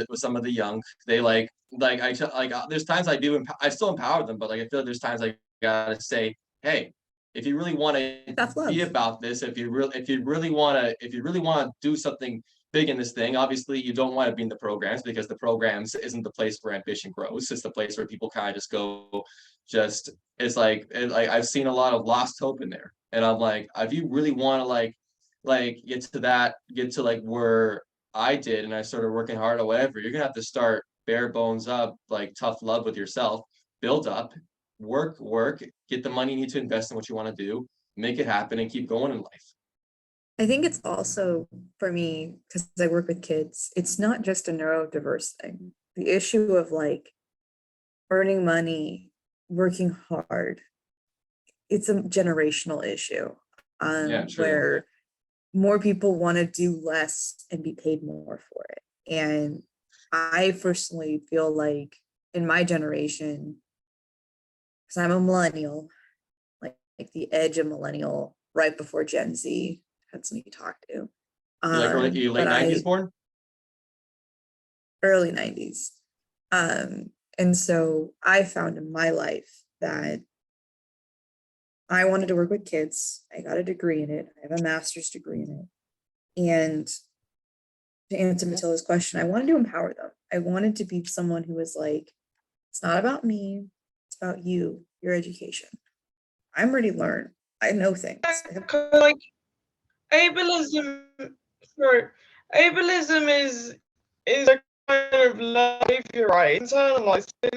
the young. They like there's times I still empower them, but like I feel like there's times I gotta say, hey, if you really want Tough to love. be about this, if you really want to do something big in this thing, obviously you don't want to be in the programs, because the programs isn't the place where ambition grows. It's the place where people kind of just go, it's like I've seen a lot of lost hope in there, and I'm like, if you really want to get to like where I did, and I started working hard or whatever, you're gonna have to start bare bones up, like tough love with yourself, build up, work, get the money you need to invest in what you want to do, make it happen, and keep going in life. I think it's also for me, because I work with kids, it's not just a neurodiverse thing. The issue of like earning money, working hard, it's a generational issue. Yeah, true. Where more people want to do less and be paid more for it. And I personally feel like in my generation, because I'm a millennial, like the edge of millennial, right before Gen Z, that's me talk to. You late 90s born? Early 90s. And so I found in my life that I wanted to work with kids. I got a degree in it. I have a master's degree in it. And to answer Matilda's question, I wanted to empower them. I wanted to be someone who was like, it's not about me, it's about you, your education. I'm ready to learn. I know things. Like ableism, sorry, ableism is a kind of behavior, right? Internalized. And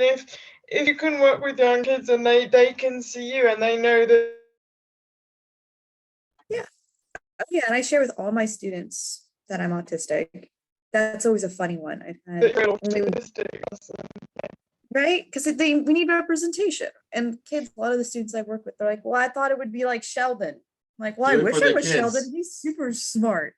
if you can work with young kids and they can see you and they know that. Yeah, and I share with all my students that I'm autistic. That's always a funny one. I've had right? Because we need representation. And kids, a lot of the students I work with, they're like, well, I thought it would be like Sheldon. I'm like, well, I wish I was Sheldon. He's super smart.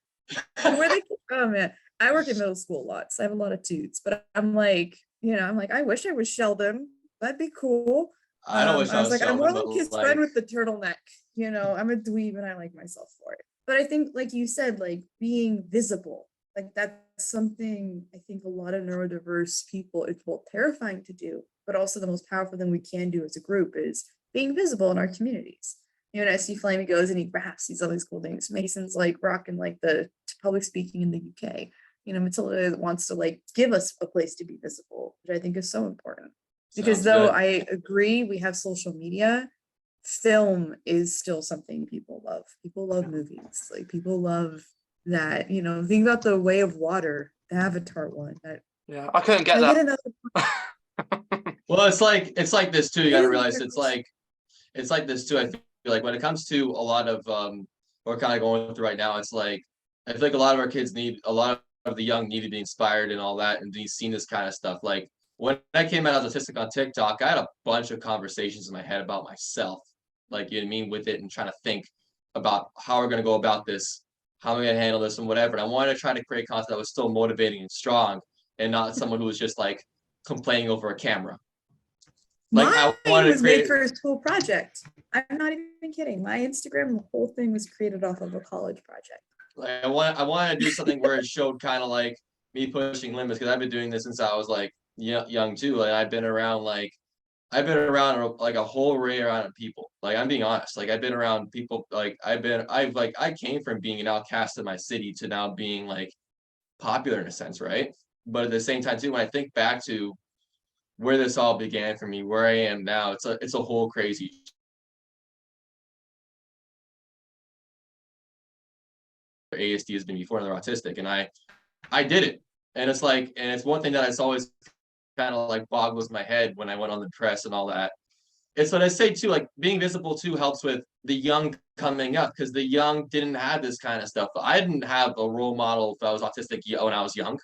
Oh man, I work in middle school a lot, so I have a lot of dudes. But I'm like, I wish I was Sheldon. That'd be cool. I was like, I'm more like his friend with the turtleneck. I'm a dweeb and I like myself for it. But I think, like you said, like being visible, like that's something I think a lot of neurodiverse people, it's both terrifying to do, but also the most powerful thing we can do as a group is being visible in our communities. S.D Flame goes and he raps, these all these cool things. Mason's like rocking like the public speaking in the UK. Matilda wants to like give us a place to be visible, which I think is so important. Because though I agree we have social media, film is still something people love. People love movies. Like people love that, think about the Way of Water, the Avatar one. Yeah, I couldn't get that. Well, it's like this too. You gotta realize it's like this too. I feel like when it comes to a lot of we're kind of going through right now, it's like I feel like a lot of our kids a lot of the young need to be inspired and all that, and be seen this kind of stuff. Like when I came out as autistic on TikTok, I had a bunch of conversations in my head about myself, like, you know what I mean, with it, and trying to think about how we're going to go about this, how am I going to handle this and whatever. And I wanted to try to create content that was still motivating and strong, and not someone who was just like complaining over a camera. Like mine was made for a school project. I'm not even kidding. My Instagram, the whole thing was created off of a college project. Like I want to do something where it showed kind of like me pushing limits, because I've been doing this since I was like young too. And I've been around like a whole array around of people. Like I'm being honest. Like I've been around people. Like I came from being an outcast in my city to now being like popular in a sense, right? But at the same time too, when I think back to where this all began for me, where I am now, it's a whole crazy. ASD has been before, and they're autistic, and I did it, and it's like, and it's one thing that it's always kind of like boggles my head when I went on the press and all that. And so I say too, like being visible too helps with the young coming up, because the young didn't have this kind of stuff. I didn't have a role model if I was autistic when I was young.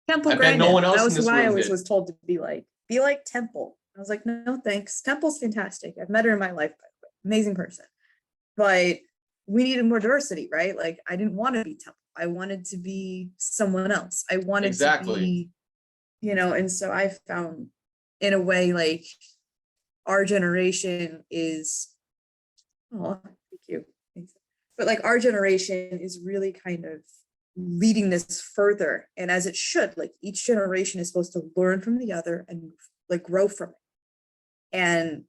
Temple I bet no Grandin. one else That in was this who I room always did. was told to be like Temple. I was like, no, thanks. Temple's fantastic. I've met her in my life, by the way. Amazing person. But we needed more diversity, right? Like I didn't want to be Temple. I wanted to be someone else. I wanted Exactly. to be, and so I found in a way like our generation is, oh, thank you. Thanks. But like our generation is really kind of leading this further, and as it should, like each generation is supposed to learn from the other and like grow from it. And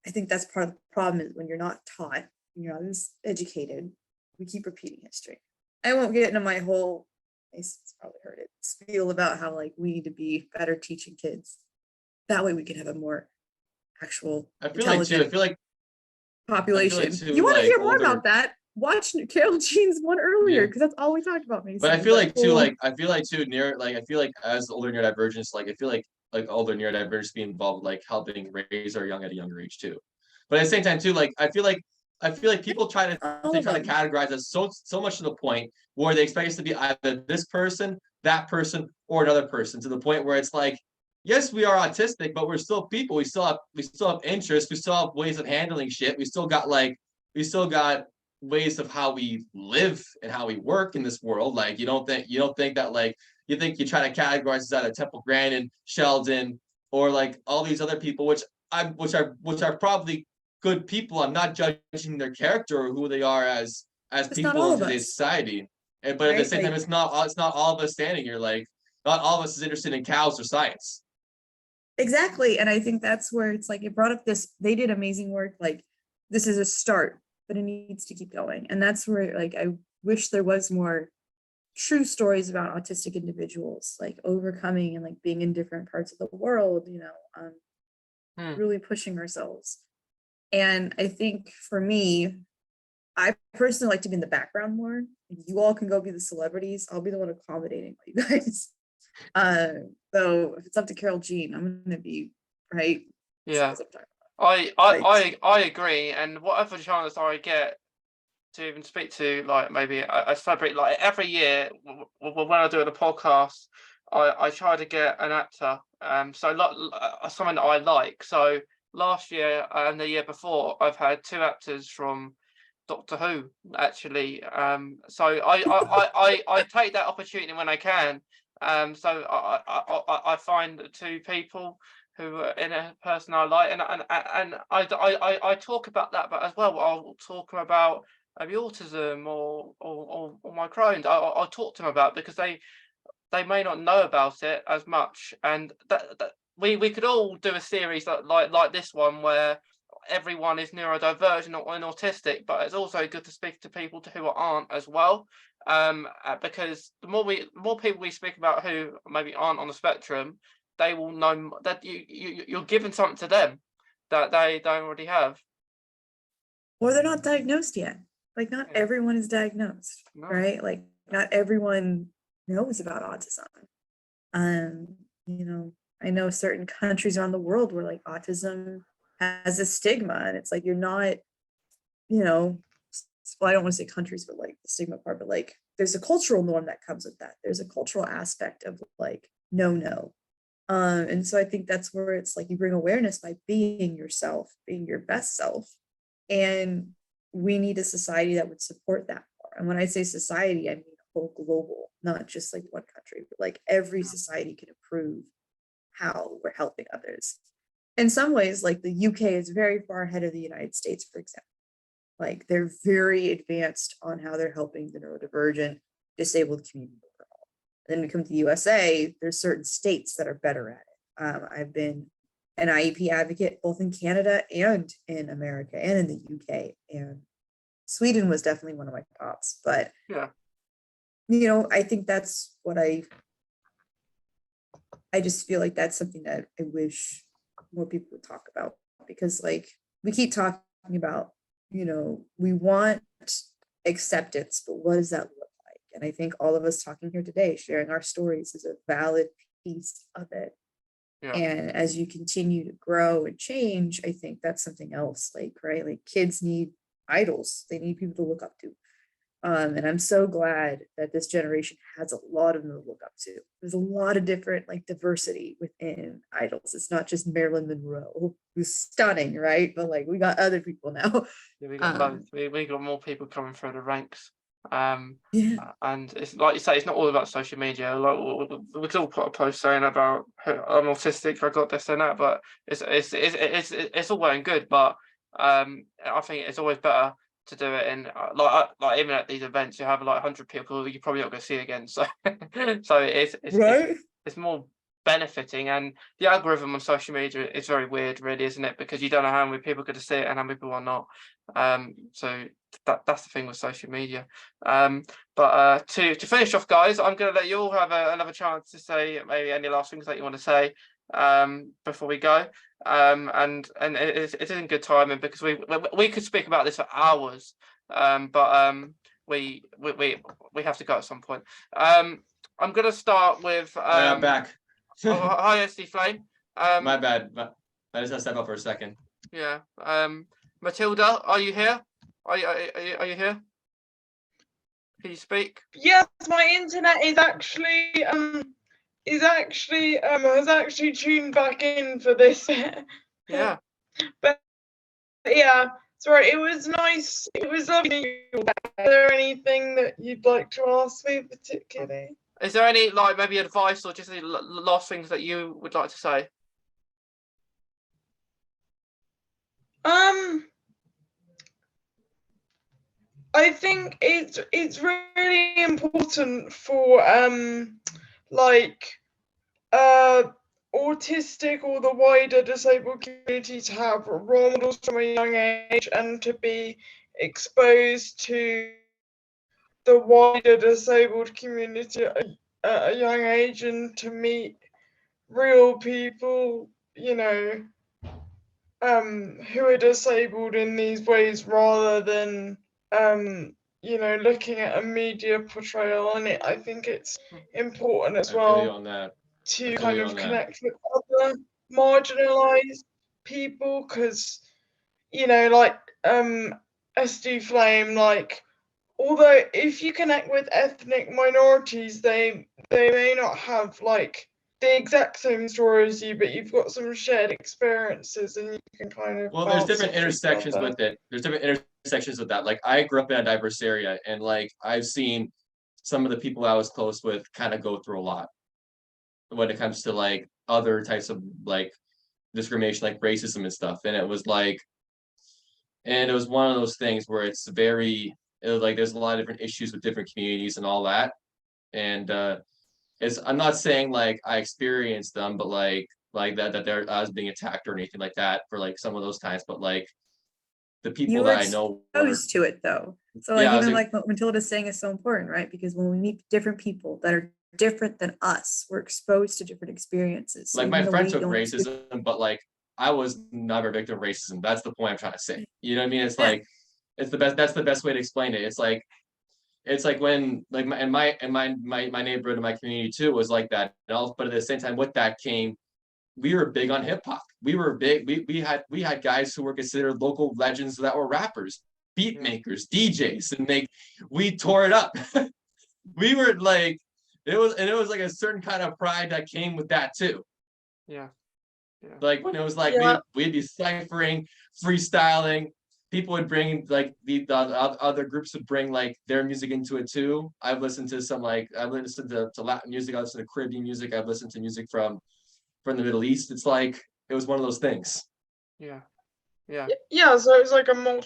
I think that's part of the problem, is when you're not taught, you're not as educated, we keep repeating history. I won't get into my whole, it's probably heard it, spiel about how like we need to be better teaching kids. That way we can have a more actual I feel like too. I feel like population. too, You want to like, hear more older- about that? Watch Carol Jean's one earlier, Yeah. because that's all we talked about. Mason. But I feel like too, cool. like I feel like too near, like I feel like as older neurodivergence, like I feel like older neurodivergence be involved, like helping raise our young at a younger age too. But at the same time too, like I feel like people try to categorize us so much to the point where they expect us to be either this person, that person, or another person, to the point where it's like, yes, we are autistic, but we're still people. We still have interests. We still have ways of handling shit. We still got ways of how we live and how we work in this world. Like you don't think that, like, you think you try to categorize us out of Temple Grandin, Sheldon, or like all these other people, which are probably good people. I'm not judging their character or who they are as people in today's society. But at the same time, it's not all of us standing here. Like not all of us is interested in cows or science. Exactly. And I think that's where it's like, it brought up this, they did amazing work. Like this is a start, but it needs to keep going. And that's where, like, I wish there was more true stories about autistic individuals, like overcoming and like being in different parts of the world, really pushing ourselves. And I think for me, I personally like to be in the background more. You all can go be the celebrities. I'll be the one accommodating you guys. So if it's up to Carol Jean, I'm gonna be right. Yeah, I agree. And whatever chance I get to even speak to, like maybe a celebrity, like every year when I do the podcast, I try to get an actor. So someone that I like. So last year and the year before, I've had 2 actors from Doctor Who, actually. So I take that opportunity when I can. So I find 2 people who are in a person I like, and I talk about that, but as well I'll talk about maybe autism or my Crohn's. I'll talk to them about, because they may not know about it as much, and that we could all do a series like this one where everyone is neurodivergent or autistic, but it's also good to speak to people who aren't as well, because the more people we speak about who maybe aren't on the spectrum, they will know that you're giving something to them that they don't already have, or they're not diagnosed yet. Like not everyone is diagnosed, right? Like not everyone knows about autism. I know certain countries around the world where like autism has a stigma, and it's like you're not, well, I don't want to say countries, but like the stigma part, but like there's a cultural norm that comes with that. There's a cultural aspect of like no. And so I think that's where it's like you bring awareness by being yourself, being your best self. And we need a society that would support that more. And when I say society, I mean whole global, not just like one country, but like every society can improve how we're helping others. In some ways, like the UK is very far ahead of the United States, for example. Like they're very advanced on how they're helping the neurodivergent, disabled community overall. And then we come to the USA, there's certain states that are better at it. I've been an IEP advocate both in Canada and in America and in the UK. And Sweden was definitely one of my tops. But I think that's what I just feel like that's something that I wish more people would talk about, because like we keep talking about, we want acceptance, but what does that look like? And I think all of us talking here today, sharing our stories, is a valid piece of it. Yeah. And as you continue to grow and change, I think that's something else, like, right? Like kids need idols. They need people to look up to. And I'm so glad that this generation has a lot of them to look up to. There's a lot of different like diversity within idols. It's not just Marilyn Monroe, who's stunning, right? But like we got other people now. Yeah, we got loads. We got more people coming through the ranks. Yeah. And it's like you say, it's not all about social media. Like we could all put a post saying about I'm autistic, I got this and that, but it's all well and good. But I think it's always better to do it in like even at these events, you have like 100 people you're probably not going to see again. So so it's more benefiting, and the algorithm on social media is very weird, really, isn't it? Because you don't know how many people are going to see it and how many people are not. So that's the thing with social media. But to finish off, guys, I'm going to let you all have another chance to say maybe any last things that you want to say before we go. And it is in good timing because we could speak about this for hours, but we have to go at some point. I'm going to start with I'm back. hi, S.D Flame. My bad. I just had to step up for a second. Yeah. Matilda, are you here? Are you here? Can you speak? Yes, my internet is actually has actually tuned back in for this. Yeah. But yeah, sorry, it was nice. It was lovely. Is there anything that you'd like to ask me particularly? Is there any like maybe advice or just any last things that you would like to say? I think it's really important for autistic or the wider disabled community to have role models from a young age and to be exposed to the wider disabled community at a young age and to meet real people, you know, who are disabled in these ways rather than you know, looking at a media portrayal. And I think it's important as well on that. to kind of connect with other marginalized people, because, you know, like S.D Flame, like, although if you connect with ethnic minorities, they may not have like the exact same story as you, but you've got some shared experiences and you can kind of there's different intersections with it. There's different intersections with that. Like I grew up in a diverse area, and like I've seen some of the people I was close with kind of go through a lot when it comes to like other types of like discrimination, like racism and stuff. And it was like, and it was one of those things where it was like there's a lot of different issues with different communities and all that. And I'm not saying like I experienced them, but like that I was being attacked or anything like that for like some of those times. But like the people that I know exposed to it though. So like even like what Matilda's saying is so important, right? Because when we meet different people that are different than us, we're exposed to different experiences. Like my friend took racism, but like I was never a victim of racism. That's the point I'm trying to say. You know what I mean? It's like it's the best. That's the best way to explain it. It's like when like my neighborhood and my community too was like that. But at the same time, with that came, we were big on hip hop. We were big. We had guys who were considered local legends that were rappers, beat makers, DJs, and we tore it up. We were like, it was like a certain kind of pride that came with that too. Yeah. Like when it was like we'd be ciphering, freestyling. People would bring like the other groups would bring like their music into it too. I've listened to Latin music. I've listened to Caribbean music. I've listened to music from the Middle East. It's like it was one of those things. Yeah. So it's like a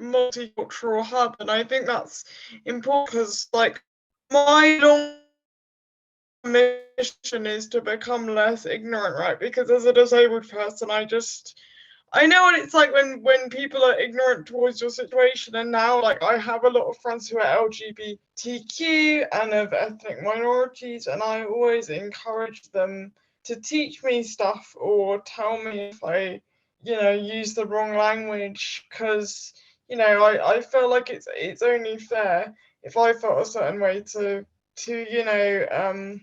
multicultural hub, and I think that's important because like my long mission is to become less ignorant, right? Because as a disabled person, I know what it's like when people are ignorant towards your situation. And now like I have a lot of friends who are LGBTQ and of ethnic minorities, and I always encourage them to teach me stuff or tell me if I, you know, use the wrong language, because, you know, I feel like it's only fair if I felt a certain way to you know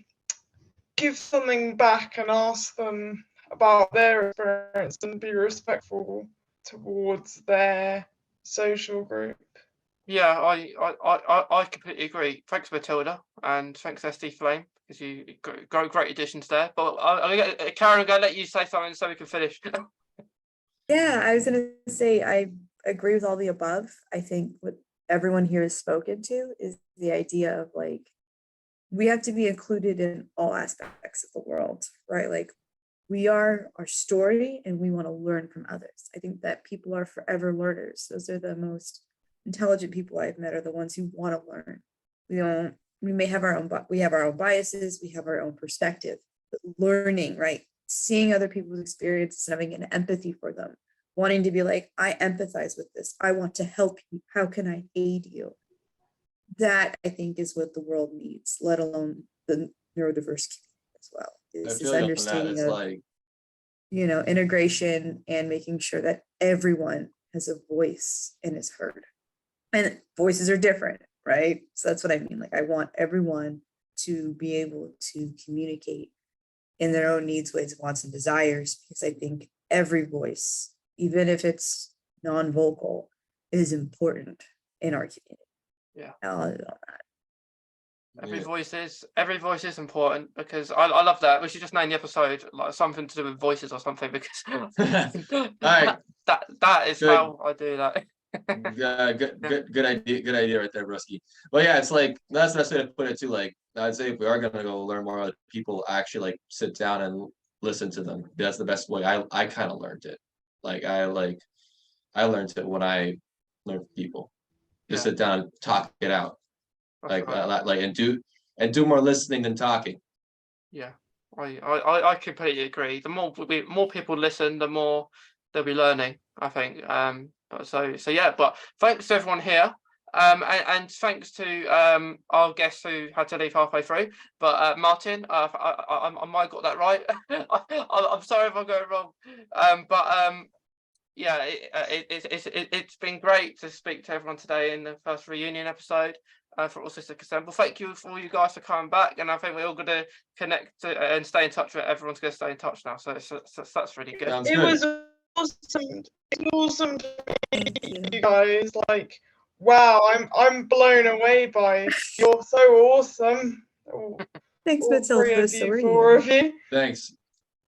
give something back and ask them about their experience and be respectful towards their social group. Yeah, I completely agree. Thanks, Matilda, and thanks, S.D Flame, because you great additions there. But Carrin, I'm going to let you say something so we can finish. Yeah, I was going to say I agree with all the above. I think what everyone here has spoken to is the idea of like, we have to be included in all aspects of the world, right? Like, we are our story and we want to learn from others. I think that people are forever learners. Those are the most intelligent people I've met, are the ones who want to learn. We may have our own, we have our own biases, we have our own perspective, but learning, right? Seeing other people's experiences and having an empathy for them, wanting to be like, I empathize with this. I want to help you. How can I aid you? That I think is what the world needs, let alone the neurodiverse community as well. Is this understanding of, like, you know, integration and making sure that everyone has a voice and is heard. And voices are different, right? So that's what I mean. Like, I want everyone to be able to communicate in their own needs, ways, wants, and desires, because I think every voice, even if it's non-vocal, is important in our community. Yeah. I'll end it on that. Every voice is important, because I love that. We should just name the episode like something to do with voices or something, because right. that is Good. how I do that. Yeah, good idea right there, Brusky. But yeah, it's like that's the best way to put it too. Like, I'd say if we are gonna go learn more about people, actually like sit down and listen to them. That's the best way. I kind of learned it. I learned it when I learned from people. Just sit down and talk it out. And do more listening than talking. Yeah, I completely agree. The more people listen, the more they'll be learning, I think. So yeah, but thanks to everyone here. And thanks to our guests who had to leave halfway through. But Martin, I might have got that right. I'm sorry if I got it wrong. Yeah, it's been great to speak to everyone today in the first reunion episode for Autistic Assemble. Thank you for you guys for coming back, and I think we're all going to connect and stay in touch with everyone's going to stay in touch now. So that's really good. Sounds It good. was awesome. It's awesome to meet you guys. Like, wow, I'm blown away by it. You're so awesome. Thanks, All three Matilda. of So you, are four you. of you. Thanks.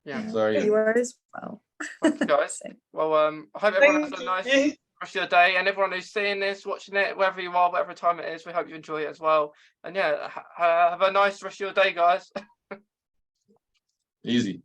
Yeah, Sorry. You are as well. thank you guys. Well, I hope everyone has a nice Thank you. rest of your day, and everyone who's seeing this, watching it, wherever you are, whatever time it is, we hope you enjoy it as well. And yeah, have a nice rest of your day, guys. Easy.